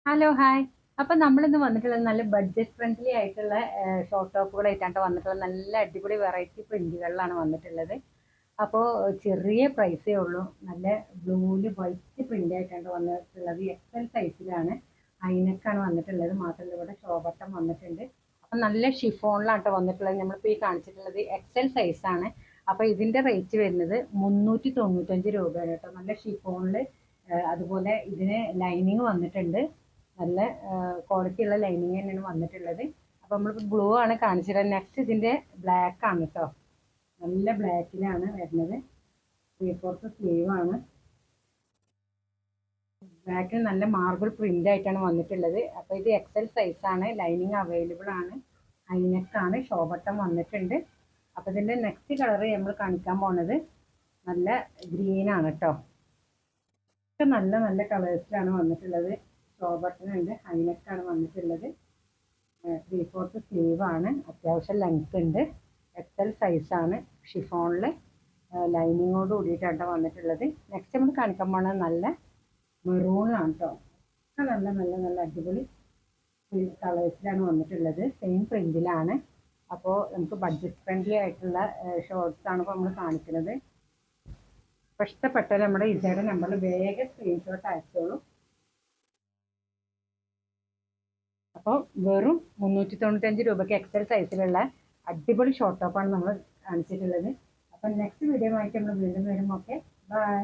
Hello hi. അപ്പം നമ്മളിന്ന് വന്നിട്ടുള്ളത് നല്ല ബഡ്ജറ്റ് ഫ്രണ്ട്ലി ആയിട്ടുള്ള ഷോർട്ട് ടോപ്പുകളായിട്ടാണ് വന്നിട്ടുള്ളത്. നല്ല അടിപൊളി വെറൈറ്റി പ്രിന്റുകളിലാണ് വന്നിട്ടുള്ളത്. അപ്പോൾ ചെറിയ പ്രൈസേ ഉള്ളൂ. നല്ല ബ്ലൂവിൽ വൈറ്റ് പ്രിന്റ് ആയിട്ടാണ് വന്നിട്ടുള്ളത്. എക്സൽ സൈസിലാണ്. അതിനൊക്കെയാണ് വന്നിട്ടുള്ളത്. മാത്രമല്ല ഇവിടെ ഷോ ബട്ടൺ വന്നിട്ടുണ്ട്. അപ്പം നല്ല ഷിഫോണിലാണ് വന്നിട്ടുള്ളത്. നമ്മളിപ്പോൾ ഈ കാണിച്ചിട്ടുള്ളത് എക്സൽ സൈസാണ്. അപ്പോൾ ഇതിൻ്റെ റേറ്റ് വരുന്നത് 395 രൂപയാണ് കേട്ടോ. നല്ല ഷിഫോണിൽ അതുപോലെ ഇതിന് ലൈനിങ് വന്നിട്ടുണ്ട്. നല്ല ക്വാളിറ്റി ഉള്ള ലൈനിങ് തന്നെയാണ് വന്നിട്ടുള്ളത്. അപ്പോൾ നമ്മളിപ്പോൾ ബ്ലൂ ആണ് കാണിച്ചത്. നെക്സ്റ്റ് ഇതിൻ്റെ ബ്ലാക്ക് ആണ് കേട്ടോ. നല്ല ബ്ലാക്കിലാണ് വരുന്നത്. 3/4 സ്ലീവ് ആണ്. ബ്ലാക്കിൽ നല്ല മാർബിൾ പ്രിന്റ് ആയിട്ടാണ് വന്നിട്ടുള്ളത്. അപ്പോൾ ഇത് എക്സൽ സൈസാണ്. ലൈനിങ് അവൈലബിൾ ആണ്. അതിനൊക്കെയാണ് ഷോ ബട്ടൺ വന്നിട്ടുണ്ട്. അപ്പോൾ ഇതിൻ്റെ നെക്സ്റ്റ് കളർ നമ്മൾ കാണിക്കാൻ പോണത് നല്ല ഗ്രീൻ ആണ് കേട്ടോ. നല്ല നല്ല കളേഴ്സിലാണ് വന്നിട്ടുള്ളത്. ഷോ ബട്ടൺ ഉണ്ട്. അതിനൊക്കെയാണ് വന്നിട്ടുള്ളത്. 3/4 സ്ലീവ് ആണ്. അത്യാവശ്യം ലെങ്ത് ഉണ്ട്. എക്സൽ സൈസാണ്. ഷിഫോണിൽ ലൈനിങ്ങോട് കൂടിയിട്ടാണ് വന്നിട്ടുള്ളത്. നെക്സ്റ്റ് നമ്മൾ കാണിക്കാൻ പോകുന്നത് നല്ല മെറൂൺ ആണ് കേട്ടോ. നല്ല നല്ല നല്ല അടിപൊളി കളേഴ്സിലാണ് വന്നിട്ടുള്ളത്. സെയിം പ്രിന്റിലാണ്. അപ്പോൾ നമുക്ക് ബഡ്ജറ്റ് ഫ്രണ്ട്ലി ആയിട്ടുള്ള ഷോർട്സ് ആണ് ഇപ്പോൾ നമ്മൾ കാണിക്കുന്നത്. അപ്പോൾ ഇഷ്ടപ്പെട്ടാൽ നമ്മുടെ ഇസയുടെ നമ്പറിൽ വേഗം സ്ക്രീൻഷോട്ട് അയച്ചോളൂ. അപ്പോൾ വെറും 395 രൂപയ്ക്ക് എക്സൽ സൈസിലുള്ള അടിപൊളി ഷോർട്ട് ടോപ്പാണ് നമ്മൾ കാണിച്ചിട്ടുള്ളത്. അപ്പം നെക്സ്റ്റ് വീഡിയോ ആയിട്ട് നമ്മൾ വീണ്ടും വരും. Okay, by.